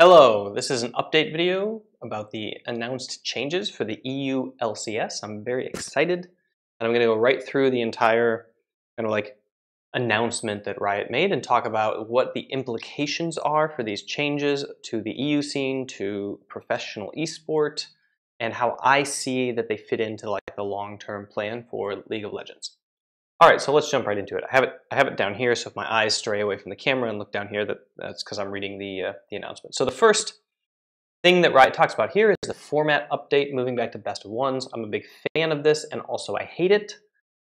Hello, this is an update video about the announced changes for the EULCS. I'm very excited, and I'm going to go right through the entire announcement that Riot made and talk about what the implications are for these changes to the EU scene, to professional esport, and how I see that they fit into the long-term plan for League of Legends. All right, so let's jump right into it. I have it down here, so if my eyes stray away from the camera and look down here, that's because I'm reading the announcement. So the first thing that Riot talks about here is the format update, moving back to best of ones. I'm a big fan of this, and also I hate it.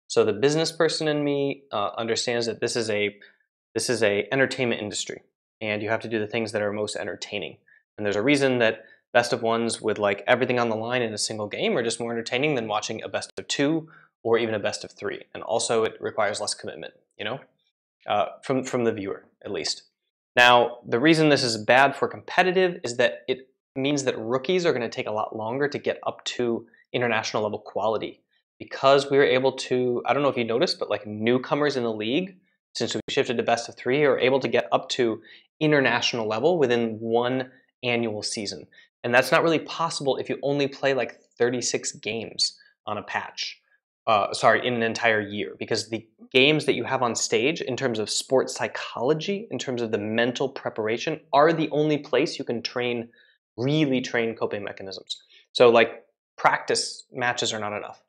So the business person in me understands that this is a entertainment industry, and you have to do the things that are most entertaining. And there's a reason that best of ones with everything on the line in a single game are just more entertaining than watching a best of two or even a best of three. And also it requires less commitment, from the viewer, at least. Now, the reason this is bad for competitive is that it means that rookies are going to take a lot longer to get up to international level quality. Because we were able to, I don't know if you noticed, but newcomers in the league, since we shifted to best of three, are able to get up to international level within one annual season. And that's not really possible if you only play 36 games on a patch. In an entire year, because the games that you have on stage in terms of sports psychology, in terms of the mental preparation, are the only place you can really train coping mechanisms. So practice matches are not enough.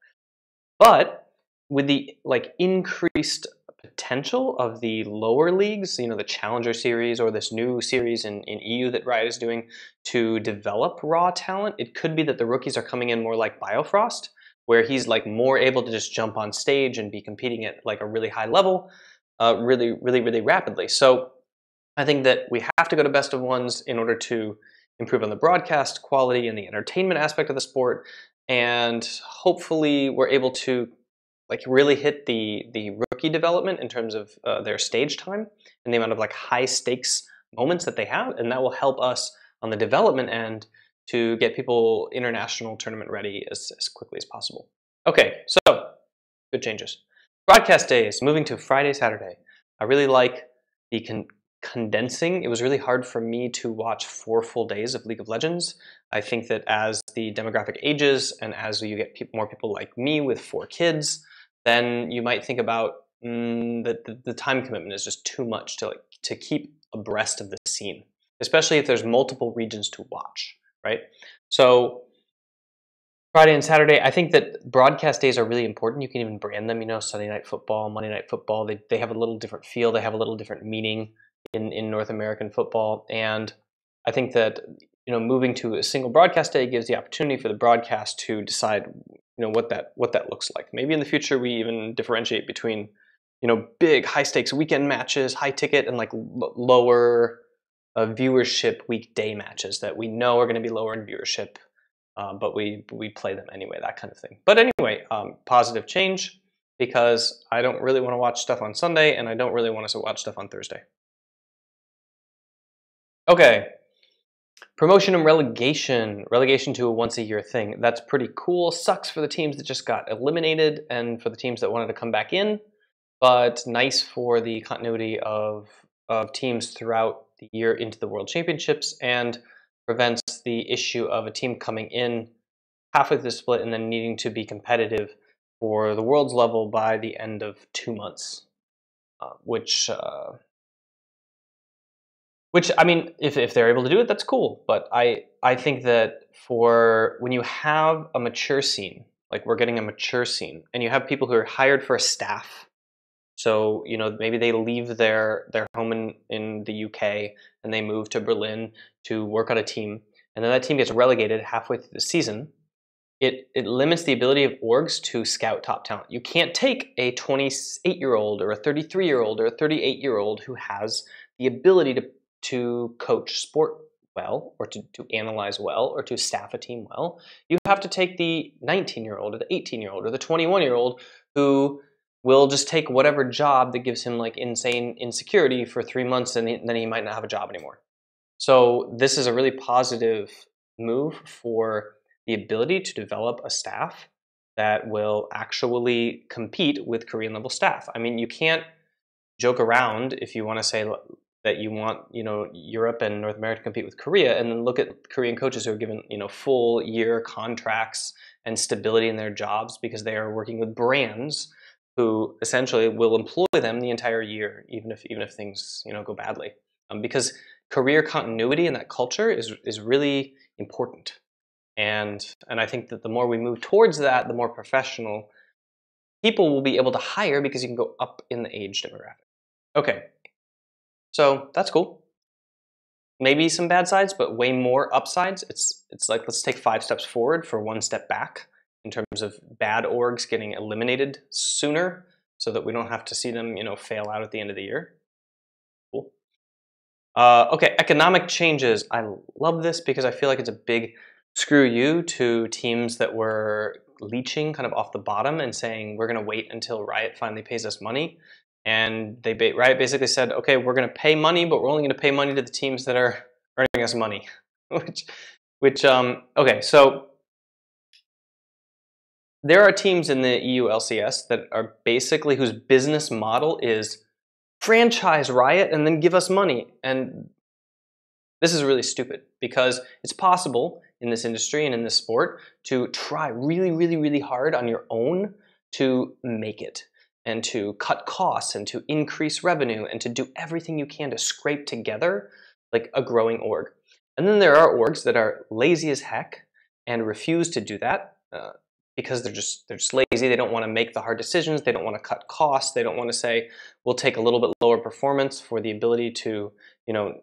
But with the increased potential of the lower leagues, the Challenger Series or this new series in EU that Riot is doing to develop raw talent, it could be that the rookies are coming in more like Biofrost, where he's more able to just jump on stage and be competing at a really high level really rapidly. So I think that we have to go to best of ones in order to improve on the broadcast quality and the entertainment aspect of the sport, and hopefully we're able to really hit the rookie development in terms of their stage time and the amount of high stakes moments that they have, and that will help us on the development end to get people international tournament ready as quickly as possible. Okay, so good changes. Broadcast days, moving to Friday, Saturday. I really like the condensing. It was really hard for me to watch 4 full days of League of Legends. I think that as the demographic ages and as you get more people like me with 4 kids, then you might think about that the time commitment is just too much to keep abreast of the scene, especially if there's multiple regions to watch. Right? So Friday and Saturday, I think that broadcast days are really important. You can even brand them, Sunday Night Football, Monday Night Football. They have a little different feel. They have a little different meaning in North American football. And I think that, moving to a single broadcast day gives the opportunity for the broadcast to decide, what that looks like. Maybe in the future we even differentiate between, big high stakes weekend matches, high ticket, and lower viewership weekday matches that we know are going to be lower in viewership, but we play them anyway, that kind of thing. But anyway, positive change, because I don't really want to watch stuff on Sunday, and I don't really want us to watch stuff on Thursday. Okay, promotion and relegation. Relegation to a once-a-year thing. That's pretty cool. Sucks for the teams that just got eliminated and for the teams that wanted to come back in, but nice for the continuity of teams throughout the year into the World Championships, and prevents the issue of a team coming in halfway through the split and then needing to be competitive for the World's level by the end of 2 months, which I mean, if they're able to do it, that's cool. But I think that for when you have a mature scene, we're getting a mature scene, and you have people who are hired for a staff. So, maybe they leave their home in the UK and they move to Berlin to work on a team, and then that team gets relegated halfway through the season. It limits the ability of orgs to scout top talent. You can't take a 28-year-old or a 33-year-old or a 38-year-old who has the ability to coach sport well, or to analyze well, or to staff a team well. You have to take the 19-year-old or the 18-year-old or the 21-year-old who will just take whatever job that gives him insane insecurity for 3 months, and then he might not have a job anymore. So this is a really positive move for the ability to develop a staff that will actually compete with Korean level staff. I mean, you can't joke around if you want to say that you want, Europe and North America to compete with Korea, and then look at Korean coaches who are given, full year contracts and stability in their jobs because they are working with brands who essentially will employ them the entire year, even if things, go badly, because career continuity in that culture is really important. And I think that the more we move towards that, the more professional people will be able to hire because you can go up in the age demographic. Okay, so that's cool. Maybe some bad sides, but way more upsides. It's like, let's take 5 steps forward for 1 step back in terms of bad orgs getting eliminated sooner so that we don't have to see them, fail out at the end of the year. Cool. Okay, economic changes. I love this because I feel like it's a big screw you to teams that were leeching kind of off the bottom and saying, we're going to wait until Riot finally pays us money. And Riot basically said, okay, we're going to pay money, but we're only going to pay money to the teams that are earning us money. Okay, so there are teams in the EULCS that are basically, whose business model is franchise Riot and then give us money. And this is really stupid because it's possible in this industry and in this sport to try really, really, really hard on your own to make it and to cut costs and to increase revenue and to do everything you can to scrape together like a growing org. And then there are orgs that are lazy as heck and refuse to do that because they're just lazy. They don't want to make the hard decisions. They don't want to cut costs. They don't want to say, we'll take a little bit lower performance for the ability to,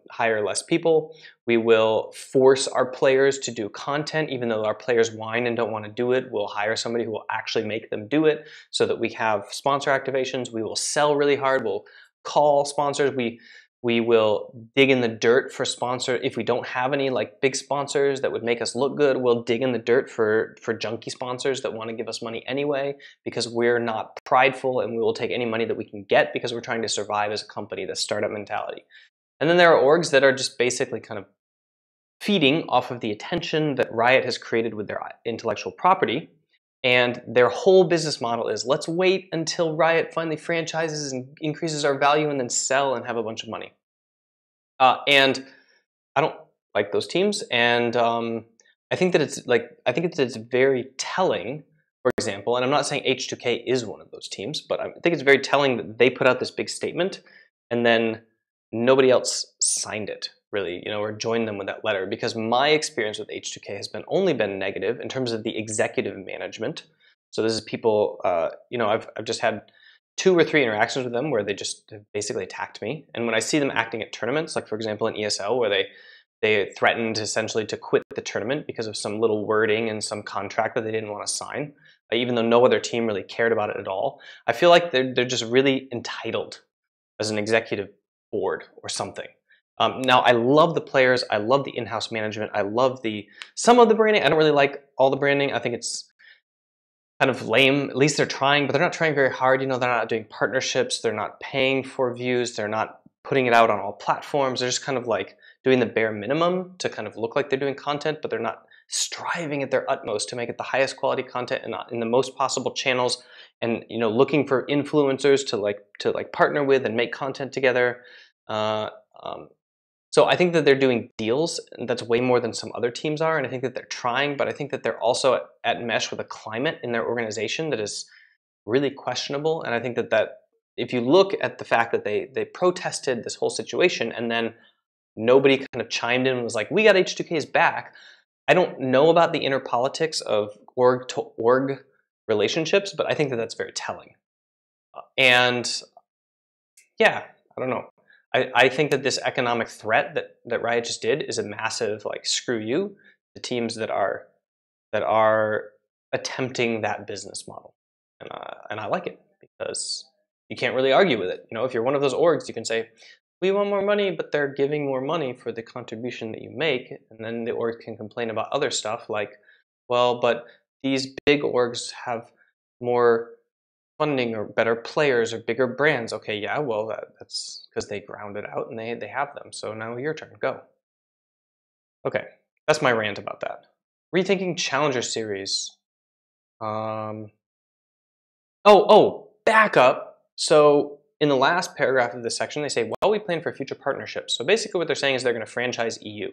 hire less people. We will force our players to do content, even though our players whine and don't want to do it. We'll hire somebody who will actually make them do it so that we have sponsor activations. We will sell really hard. We'll call sponsors. We will dig in the dirt for sponsor. If we don't have any like big sponsors that would make us look good, we'll dig in the dirt for junky sponsors that want to give us money anyway, because we're not prideful and we will take any money that we can get because we're trying to survive as a company, the startup mentality. And then there are orgs that are just basically kind of feeding off of the attention that Riot has created with their intellectual property. And their whole business model is, let's wait until Riot finally franchises and increases our value and then sell and have a bunch of money. And I don't like those teams. And I think that it's very telling, for example, and I'm not saying H2K is one of those teams, but I think it's very telling that they put out this big statement and then nobody else signed it, really, or joined them with that letter, because my experience with H2K has only been negative in terms of the executive management. So this is people, I've just had 2 or 3 interactions with them where they just basically attacked me. And when I see them acting at tournaments, like for example in ESL, where they threatened essentially to quit the tournament because of some little wording in some contract that they didn't want to sign, even though no other team really cared about it at all, I feel like they're just really entitled as an executive board or something. Now, I love the players. I love the in-house management. I love some of the branding. I don't really like all the branding. I think it's kind of lame. At least they're trying, but they're not trying very hard. They're not doing partnerships. They're not paying for views. They're not putting it out on all platforms. They're just kind of like doing the bare minimum to kind of look like they're doing content, but they're not striving at their utmost to make it the highest quality content and in the most possible channels, and looking for influencers to partner with and make content together. So I think that they're doing deals, and that's way more than some other teams are, and I think that they're trying, but I think that they're also at mesh with a climate in their organization that is really questionable. And I think that if you look at the fact that they protested this whole situation and then nobody kind of chimed in and was like, we got H2K's back. I don't know about the inner politics of org to org relationships, but I think that that's very telling. And yeah, I don't know. I think that this economic threat that Riot just did is a massive screw you to teams that are attempting that business model, and I like it because you can't really argue with it. If you're one of those orgs, you can say, we want more money, but they're giving more money for the contribution that you make, and then the org can complain about other stuff like, well, but these big orgs have more funding or better players or bigger brands. Okay, yeah, well, that's because they ground it out and they have them. So now your turn, go. Okay, that's my rant about that. Rethinking Challenger Series. Back up. So in the last paragraph of this section, they say, well, we plan for future partnerships. So basically what they're saying is they're going to franchise EU.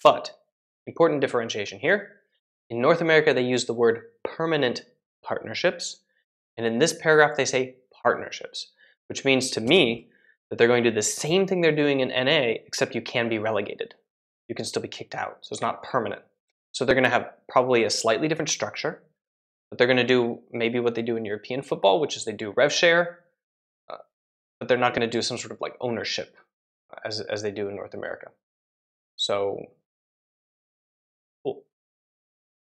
But, important differentiation here, in North America, they use the word permanent partnerships. And in this paragraph, they say partnerships, which means to me that they're going to do the same thing they're doing in NA, except you can be relegated. You can still be kicked out, so it's not permanent. So they're going to have probably a slightly different structure, but they're going to do maybe what they do in European football, which is they do rev share, but they're not going to do some sort of like ownership as they do in North America. So, cool.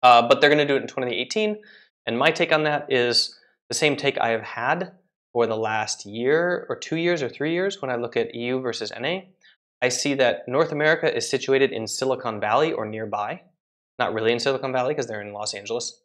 But they're going to do it in 2018, and my take on that is the same take I have had for the last year or 2 years or 3 years when I look at EU versus NA. I see that North America is situated in Silicon Valley or nearby. Not really in Silicon Valley because they're in Los Angeles,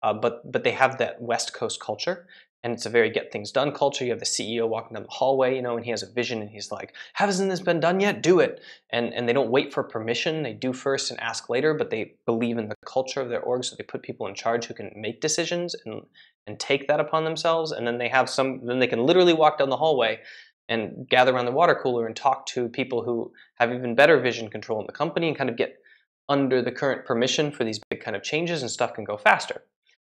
but they have that West Coast culture, and it's a very get things done culture. You have the CEO walking down the hallway, you know, and he has a vision, and he's like, hasn't this been done yet? Do it. And they don't wait for permission. They do first and ask later, but they believe in the culture of their org, so they put people in charge who can make decisions and take that upon themselves. And then then they can literally walk down the hallway and gather around the water cooler and talk to people who have even better vision control in the company and kind of get under the current permission for these big kind of changes, and stuff can go faster.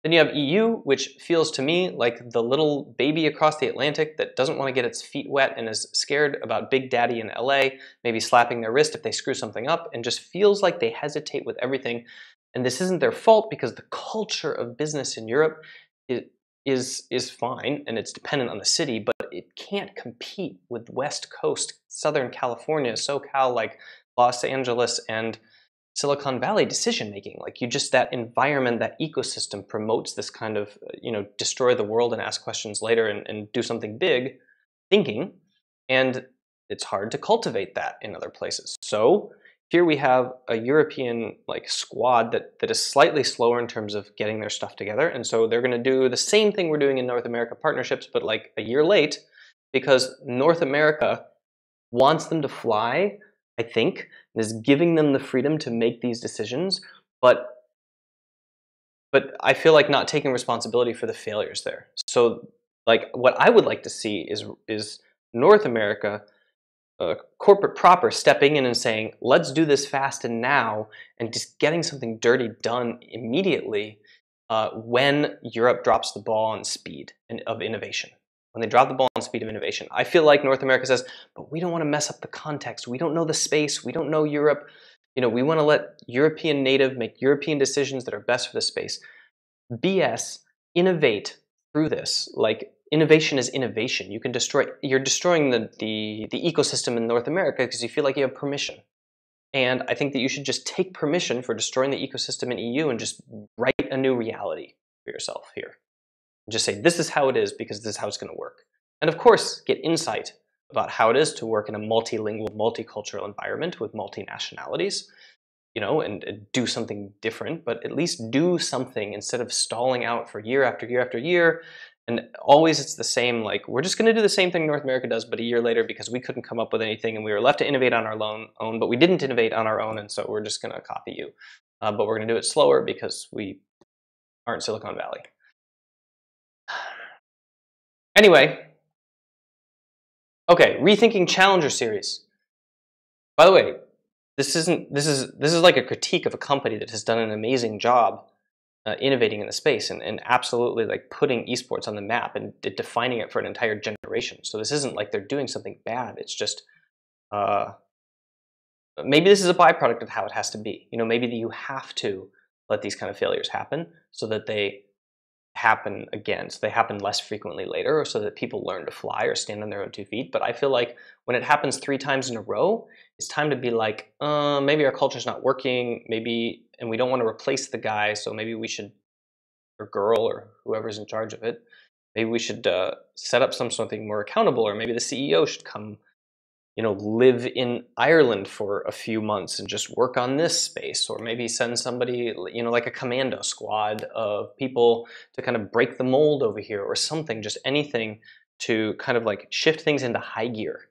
Then you have EU, which feels to me like the little baby across the Atlantic that doesn't want to get its feet wet and is scared about Big Daddy in LA, maybe slapping their wrist if they screw something up, and just feels like they hesitate with everything. And this isn't their fault because the culture of business in Europe is fine, and it's dependent on the city, but it can't compete with West Coast, Southern California, SoCal, like Los Angeles and Silicon Valley decision making. Like that environment, that ecosystem promotes this kind of, destroy the world and ask questions later and do something big thinking. And it's hard to cultivate that in other places. So here we have a European squad that is slightly slower in terms of getting their stuff together. And so they're going to do the same thing we're doing in North America partnerships, but like a year late, because North America wants them to fly, I think, and is giving them the freedom to make these decisions, but I feel like not taking responsibility for the failures there. So what I would like to see is North America, corporate proper, stepping in and saying, let's do this fast and now, and just getting something dirty done immediately when Europe drops the ball on speed of innovation. When they drop the ball on speed of innovation. I feel like North America says, but we don't want to mess up the context. We don't know the space. We don't know Europe. We want to let European native make European decisions that are best for the space. BS, innovate through this. Innovation is innovation. You're destroying the ecosystem in North America because you feel like you have permission. And I think that you should just take permission for destroying the ecosystem in EU and just write a new reality for yourself here. Just say, this is how it is because this is how it's going to work. And of course, get insight about how it is to work in a multilingual, multicultural environment with multinationalities, and do something different, but at least do something instead of stalling out for year after year after year. And always it's the same, we're just going to do the same thing North America does, but a year later because we couldn't come up with anything and we were left to innovate on our own, but we didn't innovate on our own, and so we're just going to copy you. But we're going to do it slower because we aren't Silicon Valley. Anyway, okay, rethinking Challenger series. By the way, this is like a critique of a company that has done an amazing job innovating in the space and absolutely putting esports on the map and defining it for an entire generation. So this isn't like they're doing something bad. It's just maybe this is a byproduct of how it has to be. Maybe you have to let these kind of failures happen so that they happen again, so they happen less frequently later, or so that people learn to fly or stand on their own 2 feet. But I feel like when it happens 3 times in a row, it's time to be like, maybe our culture's not working, and we don't want to replace the guy, so maybe we should, or girl, or whoever's in charge of it, maybe we should set up something more accountable, or maybe the CEO should come, live in Ireland for a few months and just work on this space, or maybe send somebody, like a commando squad of people to kind of break the mold over here or something, just anything to kind of shift things into high gear.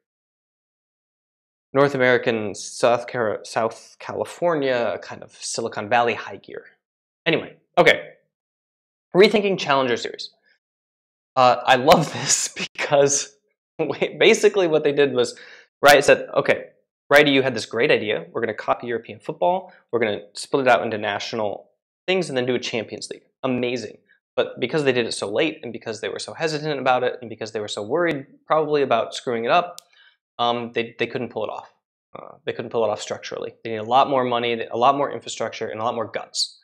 North American, South California, kind of Silicon Valley high gear. Anyway, okay. Rethinking Challenger series. I love this because Basically, what they did was Riot said, okay, Riot, you had this great idea. We're going to copy European football. We're going to split it out into national things and then do a Champions League. Amazing. But because they did it so late and because they were so hesitant about it and because they were so worried probably about screwing it up, they couldn't pull it off. They couldn't pull it off structurally. They need a lot more money, a lot more infrastructure, and a lot more guts.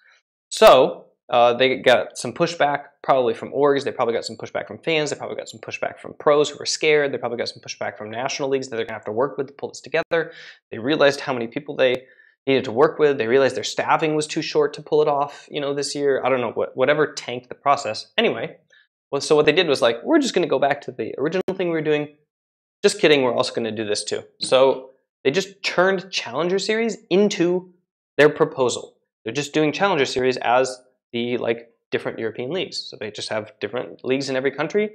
So they got some pushback probably from orgs. They probably got some pushback from fans. They probably got some pushback from pros who were scared. They probably got some pushback from national leagues that they're going to have to work with to pull this together. They realized how many people they needed to work with. They realized their staffing was too short to pull it off, this year. I don't know, whatever tanked the process. Anyway, so what they did was like, we're just going to go back to the original thing we were doing. Just kidding, we're also going to do this too. So they just turned Challenger Series into their proposal. They're just doing Challenger Series as the different European leagues. So they just have different leagues in every country.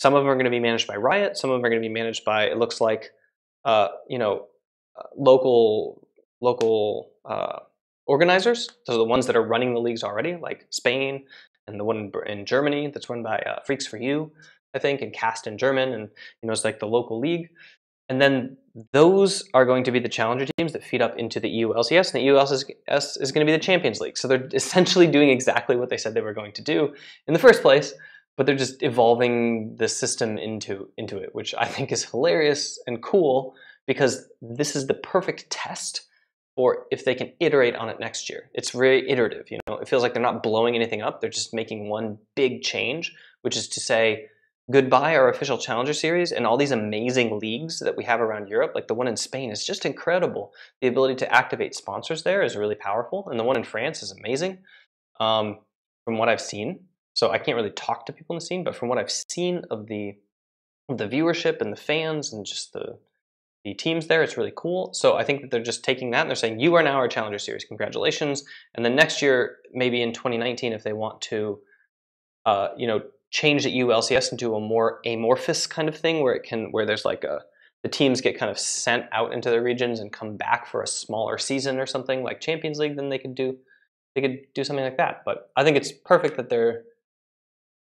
Some of them are going to be managed by Riot. Some of them are going to be managed by, it looks like, local organizers. Those are the ones that are running the leagues already, like Spain and the one in Germany that's run by Freaks for You, I think, and Cast in German, and it's like the local league. And then those are going to be the challenger teams that feed up into the EULCS, and the EULCS is going to be the Champions League. So they're essentially doing exactly what they said they were going to do in the first place, but they're just evolving the system into it, which I think is hilarious and cool because this is the perfect test for if they can iterate on it next year. It's very iterative, It feels like they're not blowing anything up. They're just making one big change, which is to say, goodbye our official Challenger Series and all these amazing leagues that we have around Europe. Like the one in Spain is just incredible. The ability to activate sponsors there is really powerful. And the one in France is amazing from what I've seen. So I can't really talk to people in the scene, but from what I've seen of the viewership and the fans and just the teams there, it's really cool. So I think that they're just taking that and they're saying, you are now our Challenger Series, congratulations. And then next year, maybe in 2019, if they want to, change the EULCS into a more amorphous kind of thing where there's like the teams get kind of sent out into their regions and come back for a smaller season or something like Champions League, then they could do something like that. But I think it's perfect that they're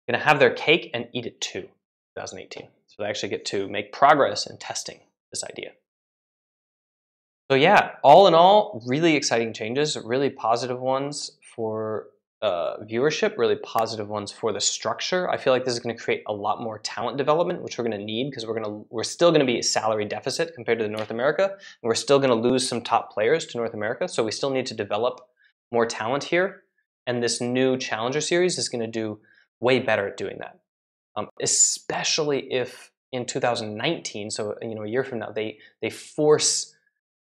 going to have their cake and eat it too, 2018. So they actually get to make progress in testing this idea. So yeah, all in all, really exciting changes, really positive ones for viewership, really positive ones for the structure. I feel like this is going to create a lot more talent development, which we're going to need because we're still going to be a salary deficit compared to North America, and we're still going to lose some top players to North America. So we still need to develop more talent here, and this new Challenger Series is going to do way better at doing that. Especially if in 2019, so a year from now, they force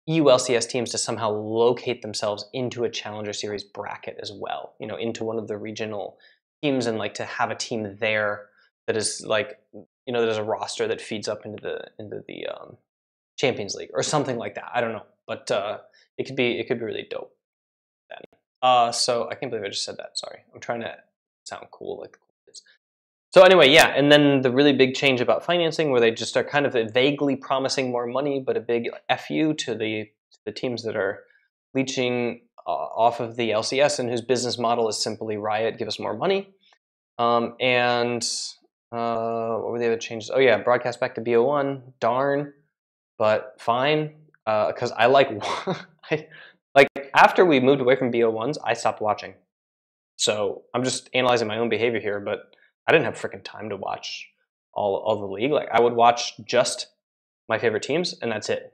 EULCS teams to somehow locate themselves into a Challenger Series bracket as well, into one of the regional teams, and like to have a team there that is like, there's a roster that feeds up into the Champions League or something like that. I don't know, but it could be really dope then. So I can't believe I just said that. Sorry, I'm trying to sound cool like the cool kids. So anyway, yeah, and then the really big change about financing where they just are kind of vaguely promising more money, but a big FU to the teams that are leeching off of the LCS and whose business model is simply Riot, give us more money. And what were the other changes? Oh yeah, broadcast back to BO1, darn, but fine, because I like after we moved away from BO1s, I stopped watching. So I'm just analyzing my own behavior here, but I didn't have freaking time to watch all the league. Like I would watch just my favorite teams and that's it.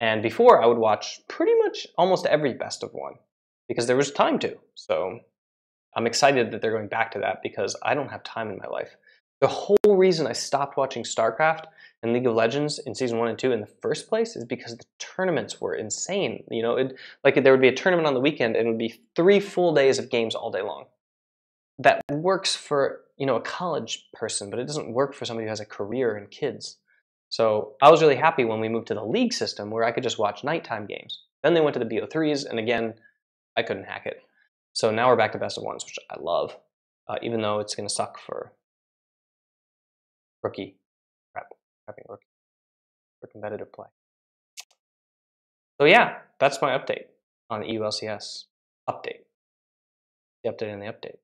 And before I would watch pretty much almost every best of one because there was time to. So I'm excited that they're going back to that because I don't have time in my life. The whole reason I stopped watching StarCraft and League of Legends in season 1 and 2 in the first place is because the tournaments were insane. Like there would be a tournament on the weekend and it would be 3 full days of games all day long. That works for a college person, but it doesn't work for somebody who has a career and kids. So I was really happy when we moved to the league system where I could just watch nighttime games. Then they went to the BO3s, and again, I couldn't hack it. So now we're back to best of ones, which I love, even though it's going to suck for rookie for competitive play. So yeah, that's my update on the EULCS update. The update and the update.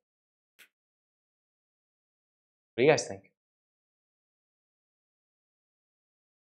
What do you guys think?